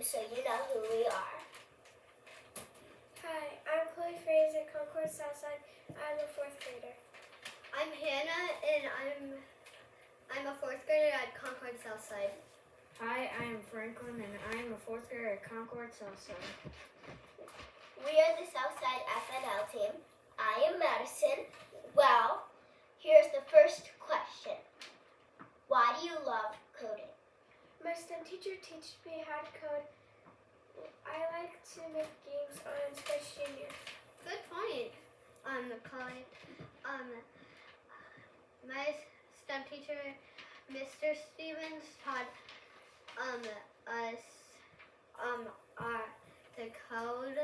so you know who we are. Hi, I'm Chloe Fraser, Concord Southside. I'm a 4th grader. I'm Hannah, and I'm a 4th grader at Concord Southside. Hi, I am Franklin, and I am a 4th grader at Concord Southside. We are the Southside FNL team. I am Madison. Well, here's the first question. Why do you love coding? My STEM teacher teaches me how to code. I like to make games on Scratch Junior. Good point. Chloe. My STEM teacher, Mr. Stevens, taught us to code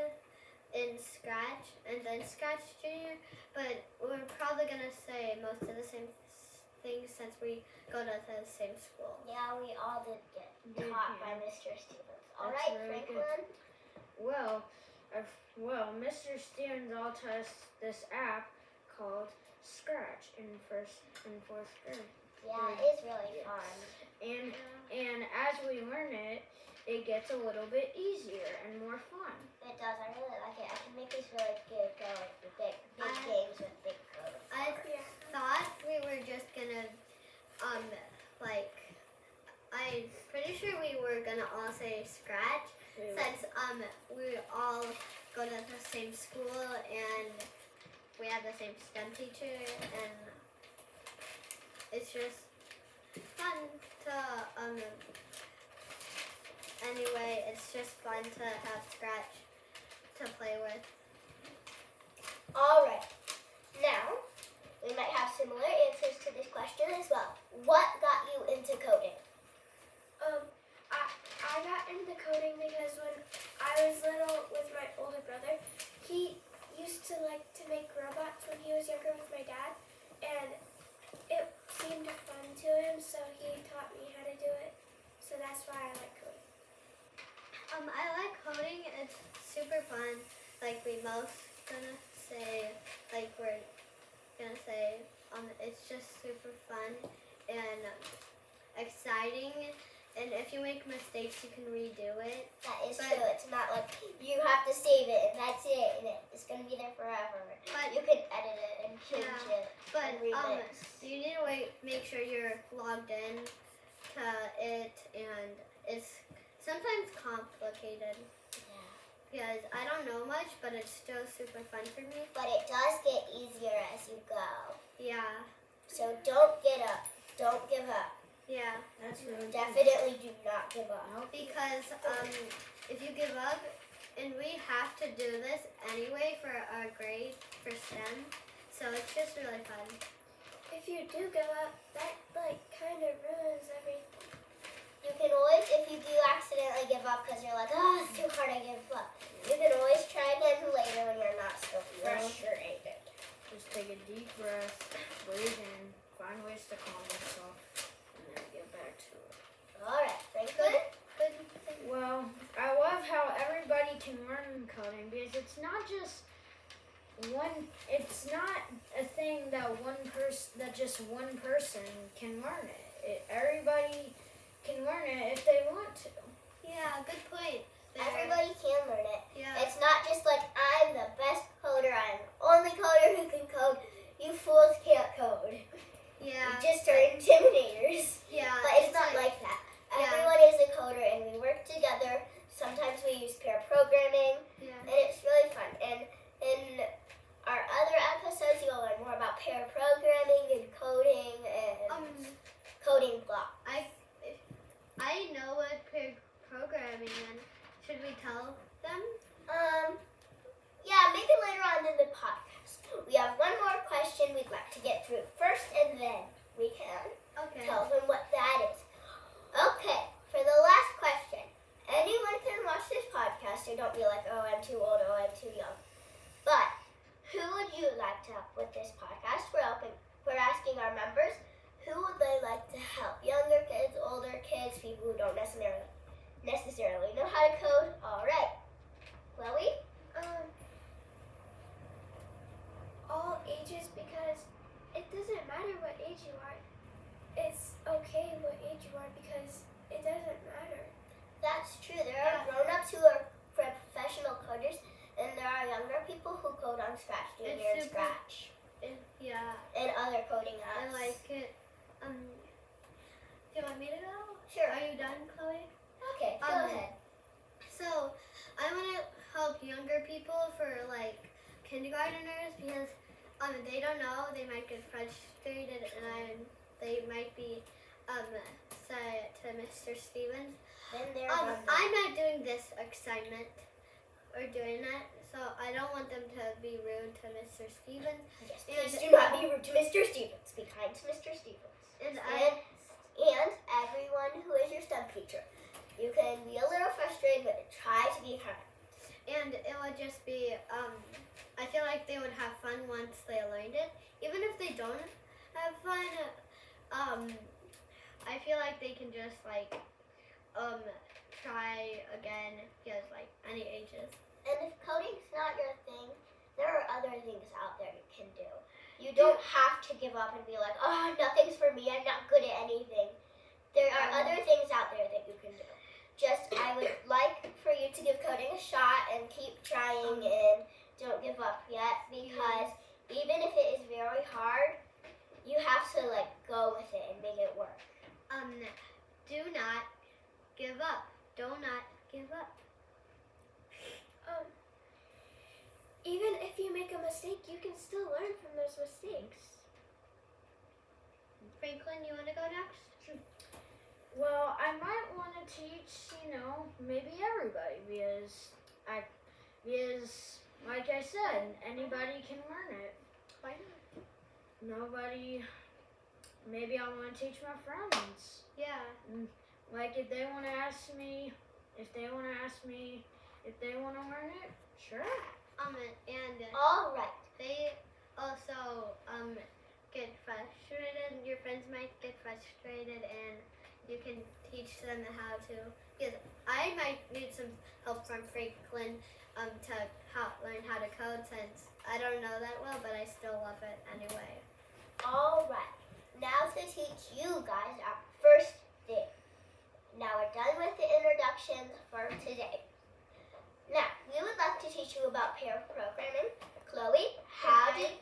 in Scratch and then Scratch Junior, but we're probably gonna say most of the same things since we go to the same school. Yeah, we all did get taught by Mr. Stevens. All That's right, really Franklin. Well, Mr. Stevens all taught us this app called Scratch in 4th grade. Yeah, it is really fun. And as we learn it, it gets a little bit easier and more fun. It does. I really like it. I can make these really good big games with big codes. I thought we were just gonna, I'm pretty sure we were gonna all say Scratch since we all go to the same school and we have the same STEM teacher, and it's just fun to anyway, it's just fun to have Scratch to play with. All right. Now, we might have similar answers to this question as well. What got you into coding? I got into coding because when I was little with my older brother, he used to like to make robots when he was younger with my dad, and it seemed fun to him, so he taught me how to do it. So that's why I like coding. I like coding. It's super fun. Like we're gonna say, it's just super fun and exciting. And if you make mistakes, you can redo it. That is true. It's not like you have to save it and that's it, and it's gonna be there forever. But you can edit it and change it. But and remix. you need to make sure you're logged in to it, and it's sometimes complicated. Because I don't know much, but it's still super fun for me. But it does get easier as you go. Yeah. So don't get up. Don't give up. Yeah. That's really Definitely do not give up. Because if you give up, and we have to do this anyway for our grade for STEM, so it's just really fun. If you do give up, that kind of ruins everything. You can always, if you do accidentally give up because you're like, oh, it's too hard, I give up. You can always try again later when you're not so frustrated. Just take a deep breath, breathe in, find ways to calm yourself, and then get back to it. All right, Franklin. Well, I love how everybody can learn coding because it's not just it's not a thing that just one person can learn it. Everybody can learn it if they want to. Yeah, good point. Everybody can learn it. Yeah. It's not just like, I'm the best coder, I'm the only coder who can code. You fools can't code. Yeah. You just are intimidators. Yeah. But it's not like that. Yeah. Everyone is a coder and we work together. Sometimes we use pair programming. Yeah. And it's really fun. And in our other episodes, you'll learn more about pair programming and coding and coding blocks. I know what pair programming is. Should we tell them? Yeah, maybe later on in the podcast. We have one more question we'd like to get through first, and then we can tell them what that is. Okay, for the last question, anyone can watch this podcast, so don't be like, oh, I'm too old, oh, I'm too young. But who would you like to help with this podcast? We're asking our members, who would they like to help? Younger kids, older kids, people who don't necessarily know how to code? All right. Chloe? All ages, because it doesn't matter what age you are. It's okay what age you are because it doesn't matter. That's true. There are grown-ups who are professional coders, and there are younger people who code on Scratch Junior and It's super- Scratch Yeah, and other coding apps. I like it. Do you want me to go? Sure. Are you done, Chloe? Okay, go ahead. So, I want to help younger people for like kindergarteners because they don't know, they might get frustrated and they might be say to Mr. Stevens. Then they're I'm not doing this assignment or doing that, so I don't want them to be rude to Mr. Stevens. Yes, And- please do not be rude to Mr. Stevens. Be kind to Mr. Stevens. And And everyone who is your STEM teacher. You can be a little frustrated, but try to be kind. And it would just be, I feel like they would have fun once they learned it. Even if they don't have fun, I feel like they can just like, try again, because like any ages. And if coding's not your thing, there are other things out there you can do. You don't have to give up and be like, oh, nothing's for me, I'm not good at anything. There are other things out there that you can do. Just, I would like for you to give coding a shot and keep trying and don't give up yet, because even if it is very hard, you have to like go with it and make it work. Do not give up. Do not give up. Even if you make a mistake, you can still learn from those mistakes. Franklin, you want to go next? Well, I might want to teach, maybe everybody because like I said, anybody can learn it. Why not? Nobody, maybe I want to teach my friends. Yeah. Like if they want to ask me if they want to learn it, sure. And All right. they also get frustrated. Your friends might get frustrated, and you can teach them how to. Because I might need some help from Franklin to learn how to code, since I don't know that well, but I still love it anyway. All right. Now to teach you guys our first thing. Now we're done with the introductions for today. Now, we would like to teach you about pair programming. Chloe, how did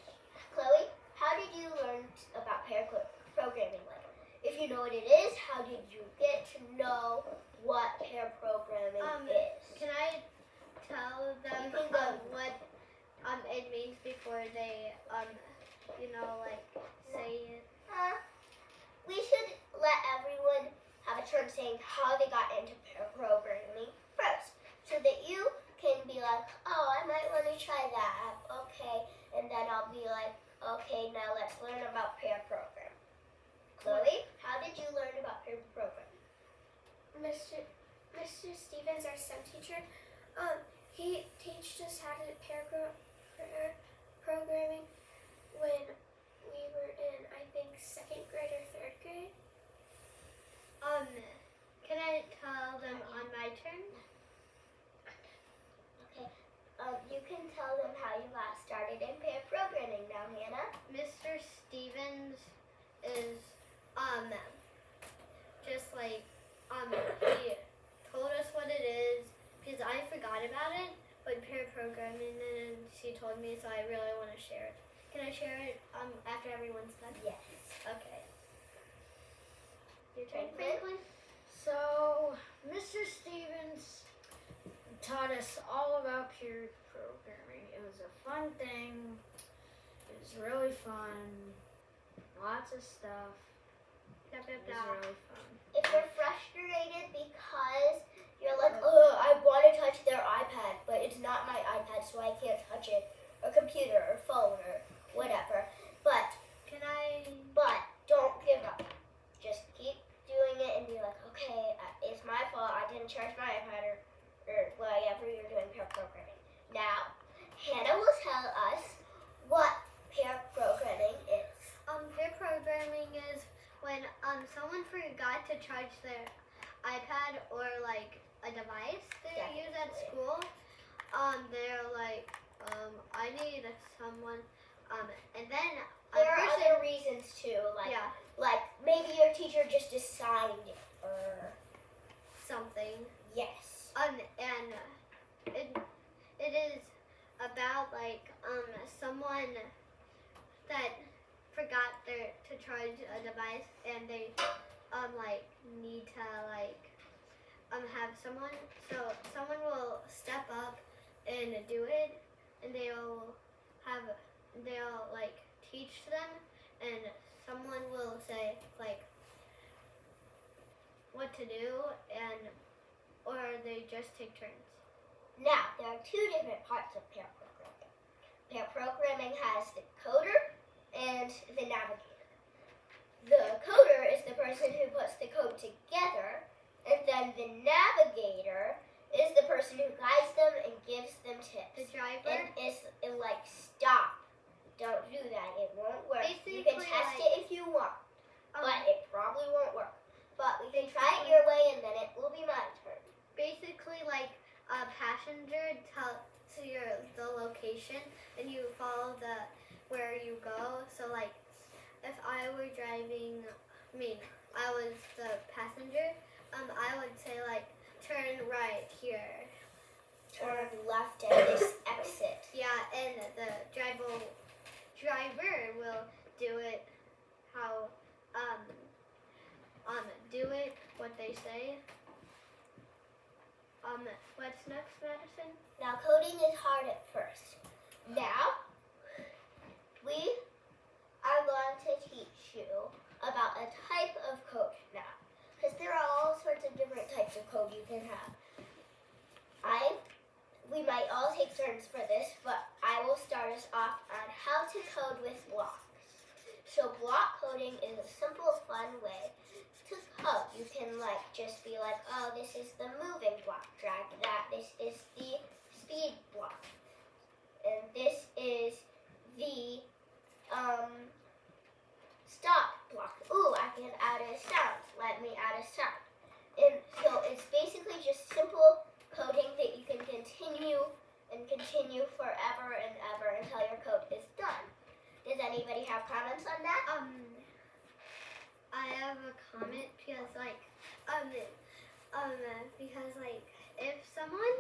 you learn about pair programming? Like, if you know what it is, how did you get to know what pair programming is? Can I tell them You can go. what it means before they say it? We should let everyone have a turn saying how they got into pair programming first, so that you can be like, oh, I might want to try that. Okay, and then I'll be like, okay, now let's learn about pair programming. Chloe, how did you learn about pair programming? Mr. Stevens, our STEM teacher, he taught us how to pair programming when we were in, I think, 2nd grade or 3rd grade. Can I tell them on my turn? Okay, you can tell them how you got started in pair programming now, Hannah. Mr. Stevens is just like he told us what it is, because I forgot about it, but pair programming, and she told me, so I really want to share it. Can I share it after everyone's done? Yes. Okay. Your turn, Franklin? Franklin? So, Mr. Stevens taught us all about pair programming. It was a fun thing. It was really fun. Lots of stuff. Blah, blah, It was blah. really fun. If you're frustrated because you're like, oh, I want to touch their iPad, but it's not my iPad, so I can't touch it, or computer, or phone, or whatever. But don't give up. Just keep doing it and be like, okay, it's my fault. I didn't charge my iPad, or whatever you're doing pair programming. Now, Hannah will tell us what pair programming is. Pair programming is when someone forgot to charge their iPad or like a device they use at Definitely. school. They're like, I need someone, and then There are other reasons too, like maybe your teacher just assigned it, or something. charge a device and they like need to like have someone, so someone will step up and do it, and they'll like teach them, and someone will say like what to do, and or they just take turns. Now, there are two different parts of pair programming. Pair programming has the coder and the navigator. The coder is the person who puts the code together, and then the navigator is the person who guides them and gives them tips. The driver. And it's like, stop. Don't do that. It won't work. You can Basically, test like, it if you want, um, but it probably won't work. But we can try it your way, and then it will be my turn. basically like a passenger tells you the location and you follow the where you go. So like if I were driving, I was the passenger, I would say like turn right here. Turn left at this exit. Yeah, and the driver will do it how do it what they say. What's next, Madison? Now, coding is hard at first. Now, we are going to teach you about a type of code now, because there are all sorts of different types of code you can have. We might all take turns for this, but I will start us off on how to code with blocks. So block coding is a simple, fun way to code. You can just be like, oh, this is the moving block, drag that. This is the speed block. And this is the stop block. Ooh, I can add a sound. Let me add a sound. And so it's basically just simple coding that you can continue and continue forever and ever until your code is done. Does anybody have comments on that? I have a comment because if someone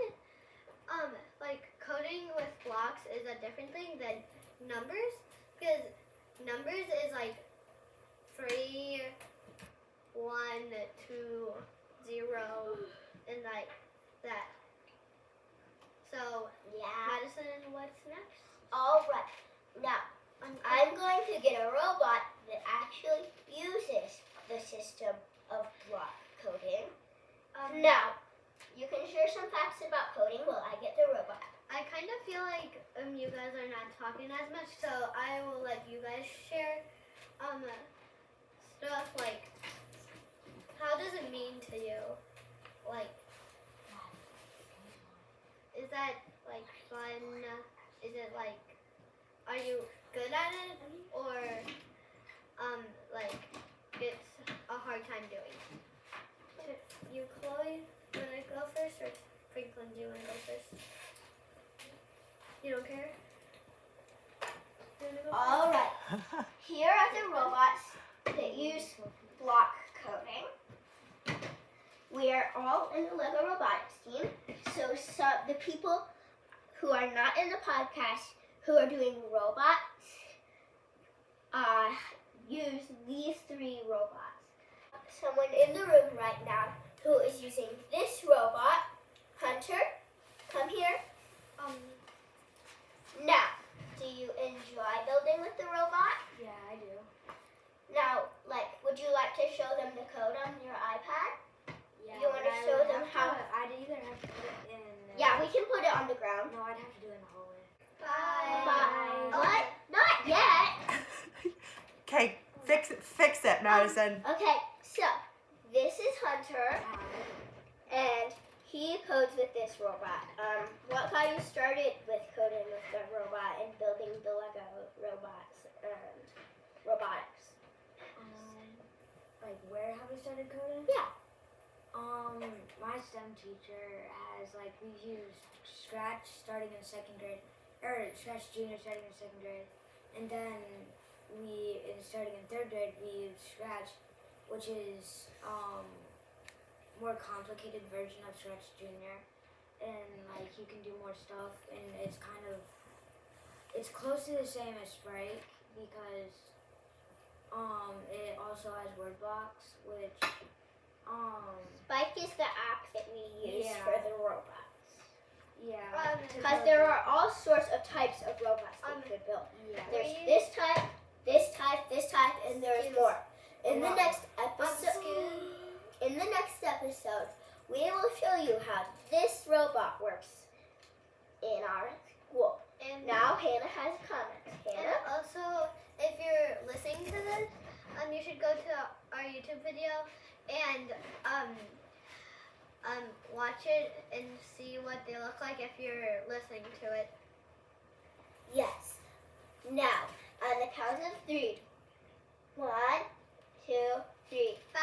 coding with blocks is a different thing than numbers, because numbers is like 3, 1, 2, 0, and like that. So Yeah. Madison, what's next? All right. Now, I'm going to get a robot that actually uses the system of block coding. Now, you can share some facts about coding while I get the robot. I kind of feel like you guys are not talking as much, so I will let you guys share stuff like how does it mean to you? Like, is that like fun? Is it like, are you good at it, or like it's a hard time doing? You, Chloe, wanna go first, or Franklin, do you wanna go first? You don't care? You wanna go first? All right. Here are the robots that use block coding. We are all in the Lego Robotics team. So the people who are not in the podcast, who are doing robots, use these 3 robots. Someone in the room right now who is using this robot, Hunter, come here. Now, do you enjoy building with the robot? Yeah, I do. Now, would you like to show them the code on your iPad? Yeah. You want to show them how? I'd either have to put it in. Yeah, we can put it on the ground. No, I'd have to do it in the hallway. Bye. What? Not yet. Okay, fix it, Madison. Okay, so this is Hunter, and he codes with this robot. What got you started with coding with the robot and building the Lego robots and robotics? Like, where have we started coding? Yeah. My STEM teacher has, we used Scratch starting in 2nd grade, or Scratch Junior starting in 2nd grade, and then starting in 3rd grade, we used Scratch, which is, more complicated version of Scratch Junior, and, you can do more stuff, and it's close to the same as Sprite, because, It also has word blocks, which Spike is the app that we use Yeah. for the robots. yeah. Because there are all sorts of types of robots that you could build. Yeah. There's this type, this type, this type, and there's more. In the Wow. next episode, we will show you how this robot works in our school. And Now Hannah has comments. And Hannah? also, if you're listening to this, you should go to our YouTube video and watch it and see what they look like if you're listening to it. Yes. Now, on the count of 3. 1, 2, 3. Bye.